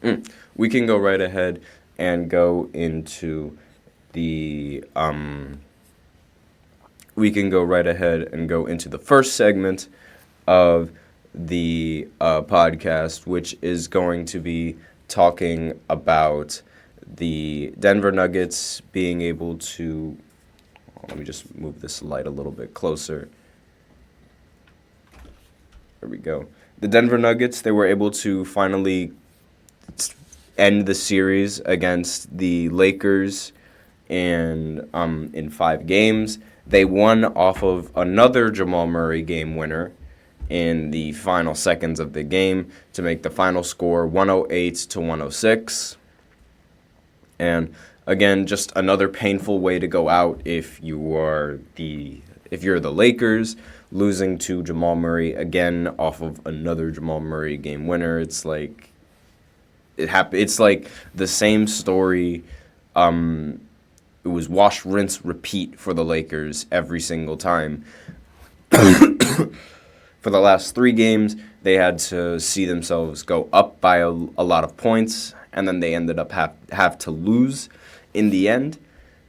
We can go right ahead and go into the first segment of the podcast, which is going to be talking about the Denver Nuggets being able to. Let me just move this light a little bit closer. There we go. The Denver Nuggets, they were able to finally end the series against the Lakers in 5 games. They won off of another Jamal Murray game winner in the final seconds of the game to make the final score 108-106. And again, just another painful way to go out if you're the Lakers, losing to Jamal Murray again off of another Jamal Murray game winner. It's like it's like the same story. It was wash, rinse, repeat for the Lakers every single time. For the last 3 games, they had to see themselves go up by a lot of points, and then they ended up have to lose in the end.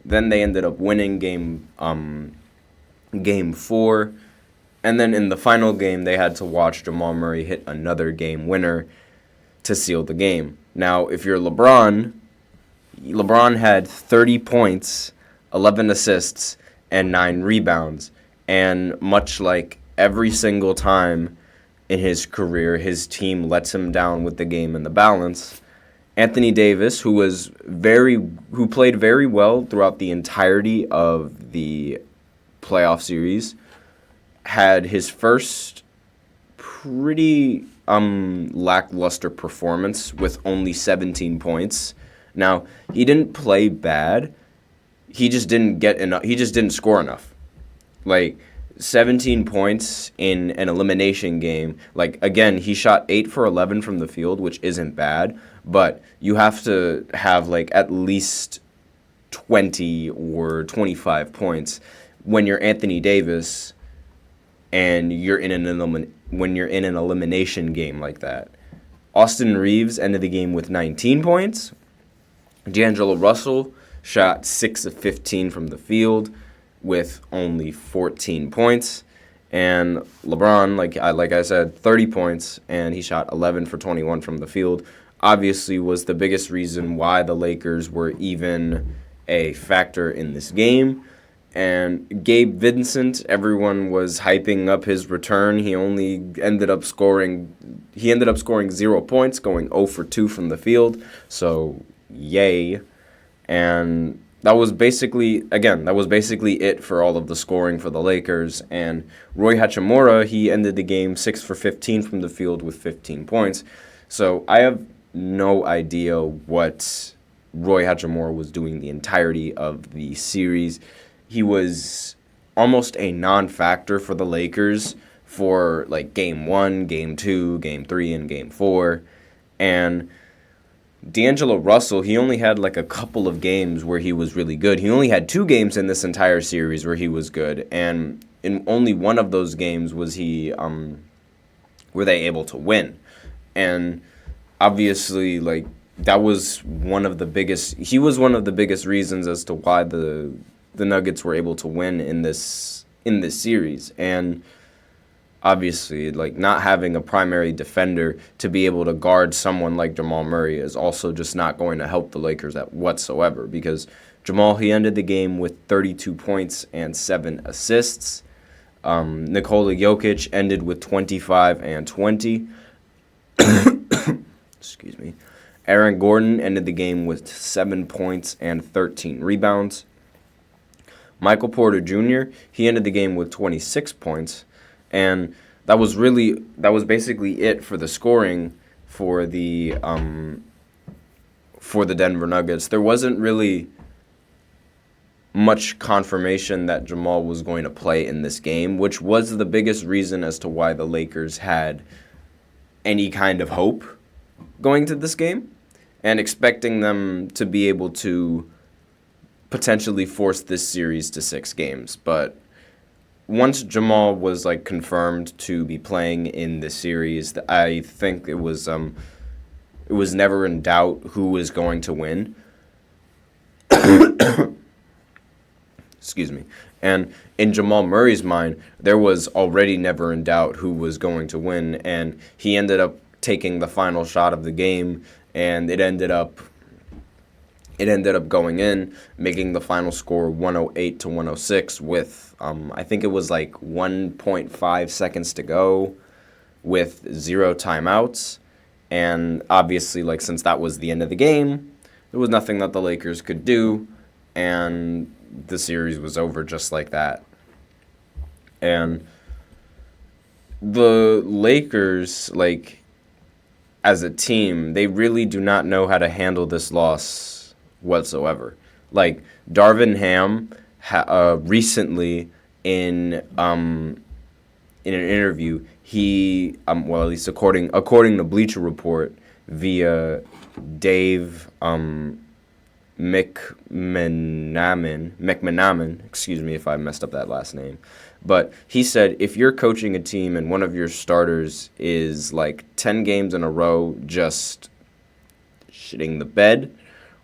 Then they ended up winning game 4, and then in the final game, they had to watch Jamal Murray hit another game winner to seal the game. Now, if you're LeBron had 30 points, 11 assists, and 9 rebounds, and much like every single time in his career, his team lets him down with the game and the balance. Anthony Davis, who played very well throughout the entirety of the playoff series, had his first pretty lackluster performance with only 17 points. Now, he didn't play bad. He just didn't get enough. He just didn't score enough. Like 17 points in an elimination game. Like, again, he shot 8 for 11 from the field, which isn't bad, but you have to have like at least 20 or 25 points when you're Anthony Davis and you're in an elimination game like that. Austin Reeves ended the game with 19 points. D'Angelo Russell shot 6 of 15 from the field with only 14 points. And LeBron, like I said, 30 points, and he shot 11 for 21 from the field. Obviously was the biggest reason why the Lakers were even a factor in this game. And Gabe Vincent, everyone was hyping up his return. He ended up scoring 0 points, going 0 for 2 from the field. So, yay. And that was basically it for all of the scoring for the Lakers. And Roy Hachimura, he ended the game 6 for 15 from the field with 15 points. So I have no idea what Roy Hachimura was doing the entirety of the series. He was almost a non-factor for the Lakers for like game 1, game 2, game 3, and game 4. And D'Angelo Russell, he only had like a couple of games where he was really good. He only had 2 games in this entire series where he was good, and in only one of those games were they able to win. And obviously, like, that was one of the biggest reasons as to why the Nuggets were able to win in this series. And obviously, like, not having a primary defender to be able to guard someone like Jamal Murray is also just not going to help the Lakers whatsoever, because Jamal, he ended the game with 32 points and 7 assists. Nikola Jokic ended with 25 and 20. Excuse me. Aaron Gordon ended the game with 7 points and 13 rebounds. Michael Porter Jr., he ended the game with 26 points. And that was basically it for the scoring for the Denver Nuggets. There wasn't really much confirmation that Jamal was going to play in this game, which was the biggest reason as to why the Lakers had any kind of hope going to this game and expecting them to be able to potentially force this series to 6 games. But once Jamal was confirmed to be playing in this series, I think it was it was never in doubt who was going to win. Excuse me. And in Jamal Murray's mind, there was already never in doubt who was going to win, and he ended up taking the final shot of the game, and it ended up going in, making the final score 108 to 106 with I think it was like 1.5 seconds to go with 0 timeouts. And obviously, like, since that was the end of the game, there was nothing that the Lakers could do, and the series was over just like that. And the Lakers, like, as a team, they really do not know how to handle this loss whatsoever. Like, Darvin Ham recently in an interview, he well, at least according to Bleacher Report via Dave McManaman, excuse me if I messed up that last name, but he said if you're coaching a team and one of your starters is like 10 games in a row just shitting the bed,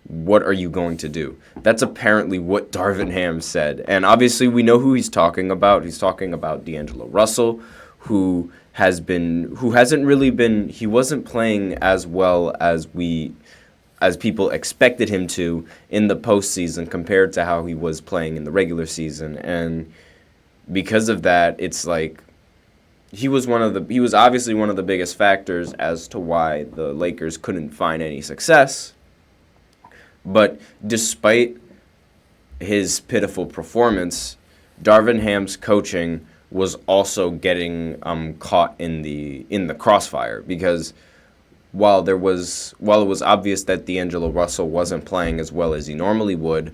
what are you going to do? That's apparently what Darvin Ham said. And obviously we know who he's talking about. He's talking about D'Angelo Russell, who wasn't playing as well as people expected him to in the postseason compared to how he was playing in the regular season. And because of that, it's like he was obviously one of the biggest factors as to why the Lakers couldn't find any success. But despite his pitiful performance, Darvin Ham's coaching was also getting caught in the crossfire, because while it was obvious that D'Angelo Russell wasn't playing as well as he normally would,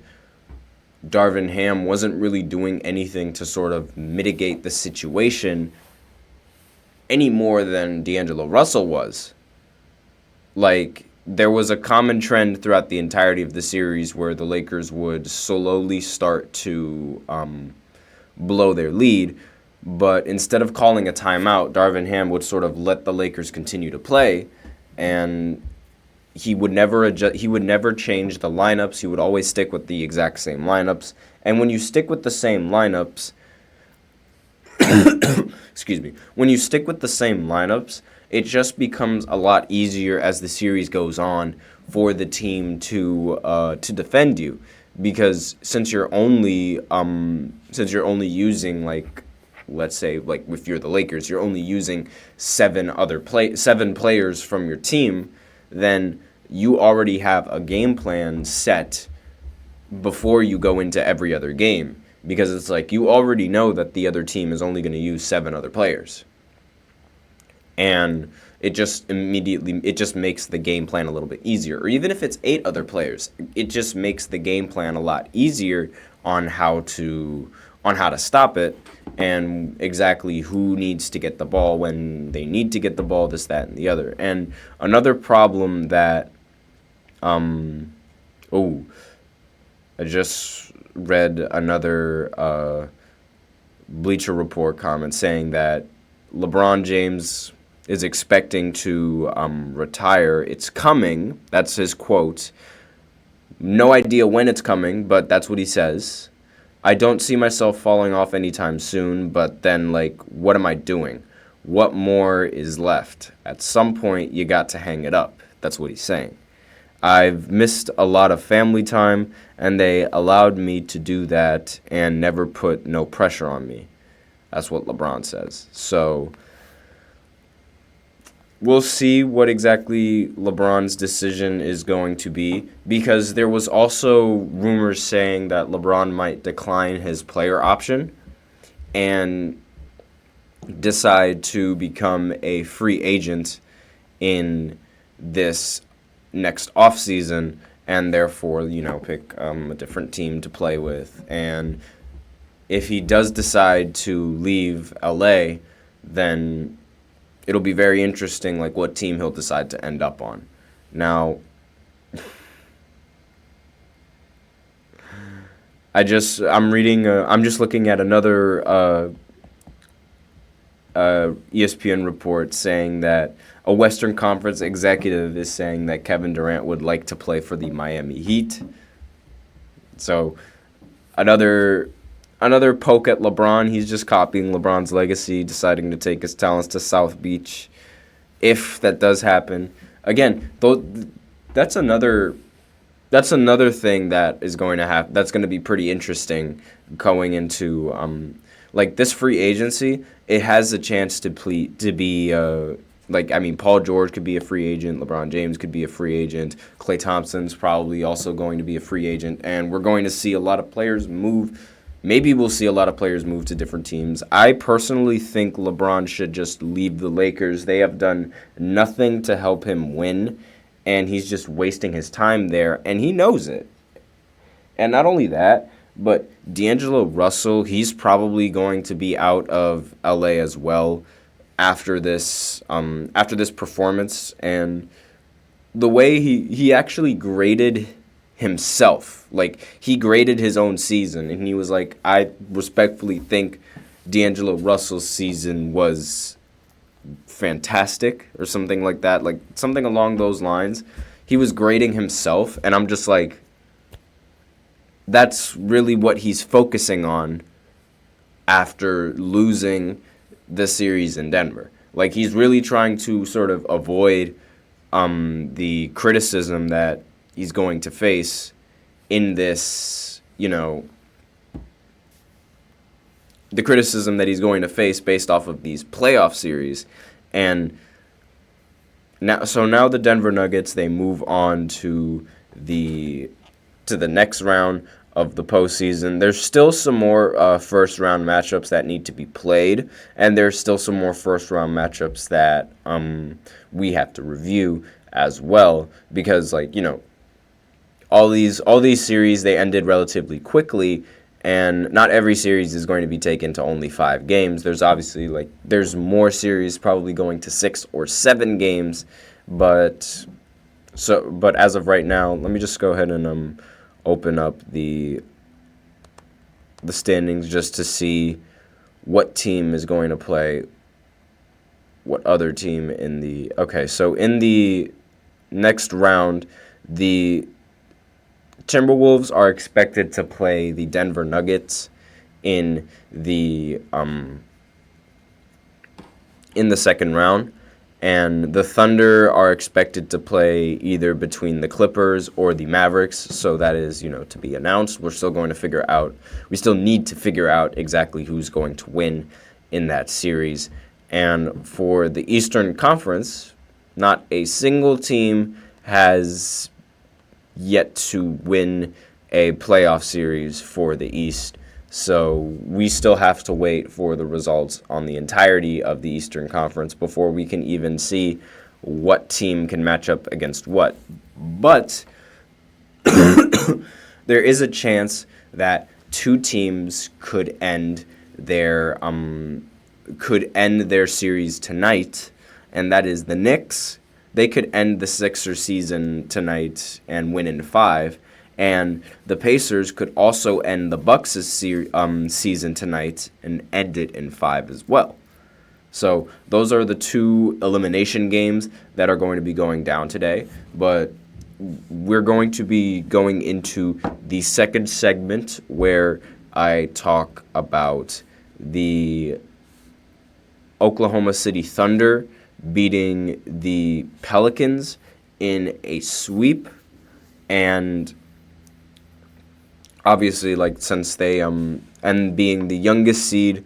Darvin Ham wasn't really doing anything to sort of mitigate the situation any more than D'Angelo Russell was. Like, there was a common trend throughout the entirety of the series where the Lakers would slowly start to blow their lead, but instead of calling a timeout, Darvin Ham would sort of let the Lakers continue to play, and he would never change the lineups. He would always stick with the exact same lineups. And when you stick with the same lineups, excuse me, when you stick with the same lineups, it just becomes a lot easier as the series goes on for the team to defend you, because since you're only using, like, let's say, like, if you're the Lakers, you're only using seven players from your team, then you already have a game plan set before you go into every other game, because it's like you already know that the other team is only going to use 7 other players. And it just makes the game plan a little bit easier. Or even if it's 8 other players, it just makes the game plan a lot easier on how to stop it, and exactly who needs to get the ball when they need to get the ball, this, that, and the other. And another problem that I just read another Bleacher Report comment saying that LeBron James is expecting to retire. It's coming. That's his quote. No idea when it's coming, but that's what he says. I don't see myself falling off anytime soon, but then, like, what am I doing? What more is left? At some point, you got to hang it up. That's what he's saying. I've missed a lot of family time, and they allowed me to do that and never put no pressure on me. That's what LeBron says. So we'll see what exactly LeBron's decision is going to be, because there was also rumors saying that LeBron might decline his player option and decide to become a free agent in this next offseason, and therefore, pick a different team to play with. And if he does decide to leave LA, then it'll be very interesting, like, what team he'll decide to end up on. Now, I'm just looking at another ESPN report saying that a Western Conference executive is saying that Kevin Durant would like to play for the Miami Heat. So another poke at LeBron. He's just copying LeBron's legacy, deciding to take his talents to South Beach. If that does happen, again, though, that's another thing that is going to happen. That's going to be pretty interesting going into this free agency. It has a chance to be Paul George could be a free agent, LeBron James could be a free agent, Klay Thompson's probably also going to be a free agent, and we're going to see a lot of players move. Maybe we'll see a lot of players move to different teams. I personally think LeBron should just leave the Lakers. They have done nothing to help him win, and he's just wasting his time there, and he knows it. And not only that, but D'Angelo Russell, he's probably going to be out of LA as well after this performance, and the way he actually graded himself, he graded his own season, and he was like, I respectfully think D'Angelo Russell's season was fantastic, or something like that, something along those lines. He was grading himself, and I'm just like, that's really what he's focusing on after losing the series in Denver. He's really trying to sort of avoid the criticism that he's going to face in this, the criticism that he's going to face based off of these playoff series. And now the Denver Nuggets, they move on to the next round of the postseason. There's still some more first-round matchups that need to be played, and there's still some more first-round matchups that we have to review as well, because all these series, they ended relatively quickly, and not every series is going to be taken to only 5 games. There's obviously there's more series probably going to 6 or 7 games, but as of right now, let me just go ahead and open up the standings just to see what team is going to play what other team in the... Okay, so in the next round, the Timberwolves are expected to play the Denver Nuggets in the second round, and the Thunder are expected to play either between the Clippers or the Mavericks. So that is, to be announced. We still need to figure out exactly who's going to win in that series. And for the Eastern Conference, not a single team has yet to win a playoff series for the East. So we still have to wait for the results on the entirety of the Eastern Conference before we can even see what team can match up against what. But there is a chance that 2 teams could end their series tonight, and that is the Knicks. They could end the Sixers season tonight and win in 5. And the Pacers could also end the Bucks' season tonight and end it in 5 as well. So those are the 2 elimination games that are going to be going down today. But we're going to be going into the second segment where I talk about the Oklahoma City Thunder beating the Pelicans in a sweep, and obviously, since they and being the youngest seed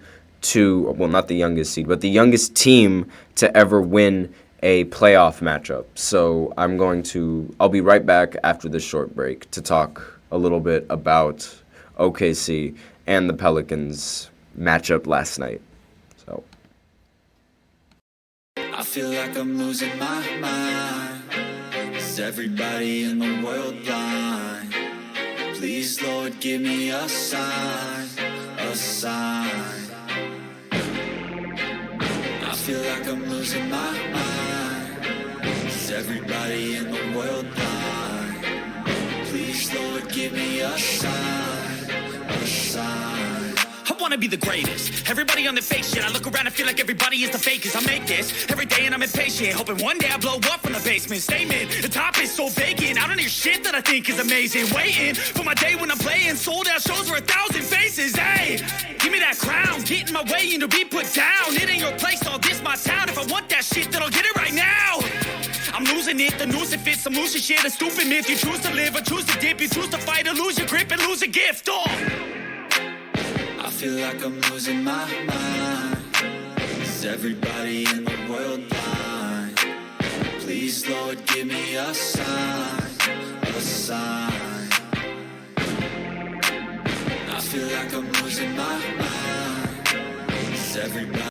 not the youngest seed, but the youngest team to ever win a playoff matchup. So I'll be right back after this short break to talk a little bit about OKC and the Pelicans matchup last night. So I feel like I'm losing my mind. Is everybody in the world blind? Please, Lord, give me a sign, a sign. I feel like I'm losing my mind. Is everybody in the world blind? Please, Lord, give me a sign, a sign. I wanna be the greatest. Everybody on the fake shit. I look around and feel like everybody is the fakest. I make this every day and I'm impatient, hoping one day I blow up from the basement. Statement, the top is so vacant. I don't hear shit that I think is amazing. Waiting for my day when I'm playing sold out shows for 1,000 faces. Hey, give me that crown, get in my way and to be put down. It ain't your place, all this my town. If I want that shit, then I'll get it right now. I'm losing it, the noose it fits, some losing shit, a stupid myth. You choose to live or choose to dip, you choose to fight or lose your grip and lose a gift. Oh, I feel like I'm losing my mind. Is everybody in the world blind? Please, Lord, give me a sign, a sign. I feel like I'm losing my mind. Is everybody